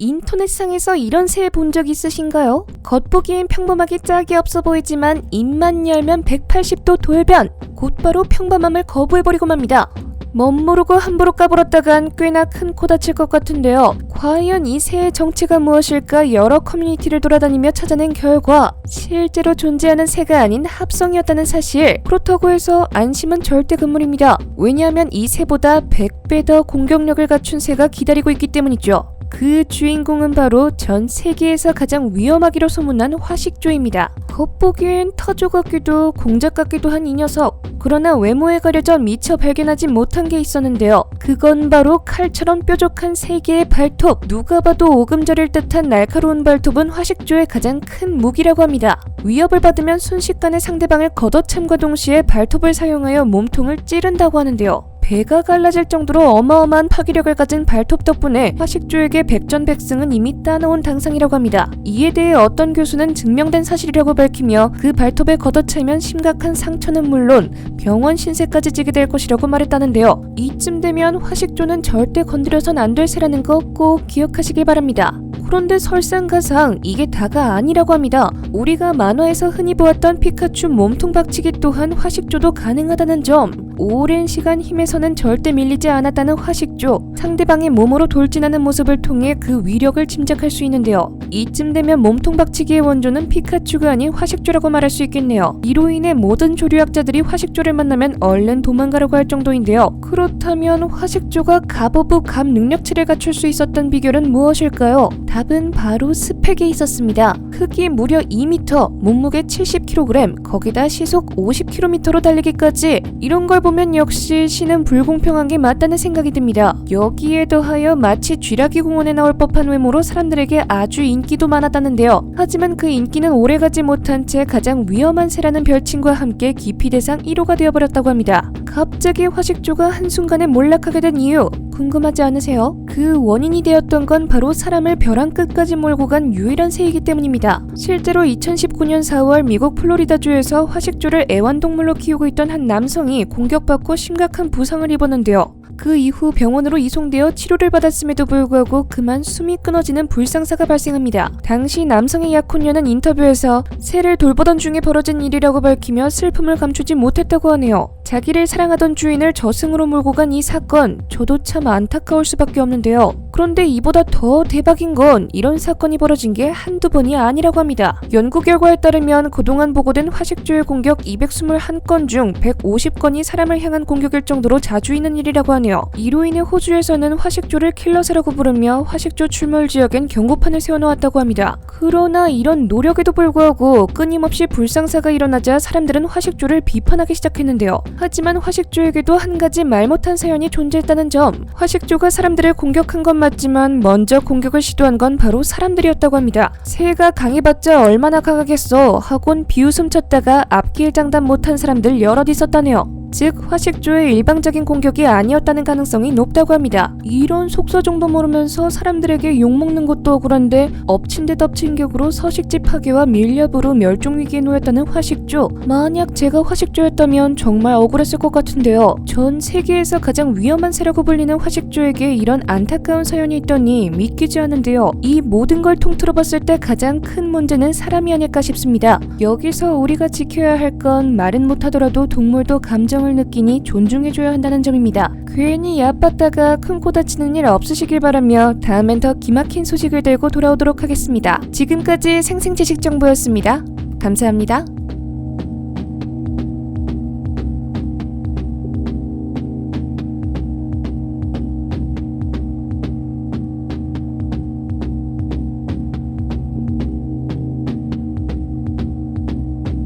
인터넷상에서 이런 새 본 적 있으신가요? 겉보기엔 평범하게 짝이 없어 보이지만 입만 열면 180도 돌변! 곧바로 평범함을 거부해버리고 맙니다. 멋모르고 함부로 까불었다간 꽤나 큰 코 다칠 것 같은데요. 과연 이 새의 정체가 무엇일까 여러 커뮤니티를 돌아다니며 찾아낸 결과 실제로 존재하는 새가 아닌 합성이었다는 사실. 그렇다고 해서 안심은 절대 금물입니다. 왜냐하면 이 새보다 100배 더 공격력을 갖춘 새가 기다리고 있기 때문이죠. 그 주인공은 바로 전 세계에서 가장 위험하기로 소문난 화식조입니다. 겉보기엔 타조 같기도 공작 같기도 한 이 녀석. 그러나 외모에 가려져 미처 발견하지 못한 게 있었는데요. 그건 바로 칼처럼 뾰족한 세 개의 발톱. 누가 봐도 오금절일 듯한 날카로운 발톱은 화식조의 가장 큰 무기라고 합니다. 위협을 받으면 순식간에 상대방을 걷어참과 동시에 발톱을 사용하여 몸통을 찌른다고 하는데요. 배가 갈라질 정도로 어마어마한 파괴력을 가진 발톱 덕분에 화식조에게 백전백승은 이미 따놓은 당상이라고 합니다. 이에 대해 어떤 교수는 증명된 사실이라고 밝히며 그 발톱에 걷어차면 심각한 상처는 물론 병원 신세까지 지게 될 것이라고 말했다는데요. 이쯤 되면 화식조는 절대 건드려선 안 될 새라는 거 꼭 기억하시길 바랍니다. 그런데 설상가상 이게 다가 아니라고 합니다. 우리가 만화에서 흔히 보았던 피카츄 몸통 박치기 또한 화식조도 가능하다는 점. 오랜 시간 힘에서는 절대 밀리지 않았다는 화식조. 상대방의 몸으로 돌진하는 모습을 통해 그 위력을 짐작할 수 있는데요. 이쯤 되면 몸통 박치기의 원조는 피카츄가 아닌 화식조라고 말할 수 있겠네요. 이로 인해 모든 조류학자들이 화식조를 만나면 얼른 도망가려고 할 정도인데요. 그렇다면 화식조가 갑오브 갑 능력치를 갖출 수 있었던 비결은 무엇일까요? 답은 바로 스펙에 있었습니다. 크기 무려 2m, 몸무게 70kg, 거기다 시속 50km로 달리기까지. 이런 걸 보면 역시 신은 불공평한 게 맞다는 생각이 듭니다. 여기에 더하여 마치 쥐라기 공원에 나올 법한 외모로 사람들에게 아주 인기도 많았다는데요. 하지만 그 인기는 오래가지 못한 채 가장 위험한 새라는 별칭과 함께 기피 대상 1호가 되어버렸다고 합니다. 갑자기 화식조가 한순간에 몰락하게 된 이유 궁금하지 않으세요? 그 원인이 되었던 건 바로 사람을 벼랑 끝까지 몰고 간 유일한 새이기 때문입니다. 실제로 2019년 4월 미국 플로리다주에서 화식조를 애완동물로 키우고 있던 한 남성이 공격받고 심각한 부상을 입었는데요. 그 이후 병원으로 이송되어 치료를 받았음에도 불구하고 그만 숨이 끊어지는 불상사가 발생합니다. 당시 남성의 약혼녀는 인터뷰에서 새를 돌보던 중에 벌어진 일이라고 밝히며 슬픔을 감추지 못했다고 하네요. 자기를 사랑하던 주인을 저승으로 몰고 간 이 사건, 저도 참 안타까울 수밖에 없는데요. 그런데 이보다 더 대박인 건 이런 사건이 벌어진 게 한두 번이 아니라고 합니다. 연구 결과에 따르면 그동안 보고된 화식조의 공격 221건 중 150건이 사람을 향한 공격일 정도로 자주 있는 일이라고 하네요. 이로 인해 호주에서는 화식조를 킬러새라고 부르며 화식조 출몰 지역엔 경고판을 세워놓았다고 합니다. 그러나 이런 노력에도 불구하고 끊임없이 불상사가 일어나자 사람들은 화식조를 비판하기 시작했는데요. 하지만 화식조에게도 한 가지 말 못한 사연이 존재했다는 점. 화식조가 사람들을 공격한 건 맞지만 먼저 공격을 시도한 건 바로 사람들이었다고 합니다. 새가 강해봤자 얼마나 강하겠어 하곤 비웃음 쳤다가 앞길 장담 못한 사람들 여럿 있었다네요. 즉 화식조의 일방적인 공격이 아니었다는 가능성이 높다고 합니다. 이런 속사 정도 모르면서 사람들에게 욕먹는 것도 억울한데 엎친 데 덮친 격으로 서식지 파괴와 밀렵으로 멸종위기에 놓였다는 화식조. 만약 제가 화식조였다면 정말 억울했을 것 같은데요. 전 세계에서 가장 위험한 새라고 불리는 화식조에게 이런 안타까운 사연이 있더니 믿기지 않은데요. 이 모든 걸 통틀어 봤을 때 가장 큰 문제는 사람이 아닐까 싶습니다. 여기서 우리가 지켜야 할 건 말은 못하더라도 동물도 감정을 느끼니 존중해줘야 한다는 점입니다. 괜히 얕봤다가 큰 코 다치는 일 없으시길 바라며 다음엔 더 기막힌 소식을 들고 돌아오도록 하겠습니다. 지금까지 생생지식 정보였습니다. 감사합니다.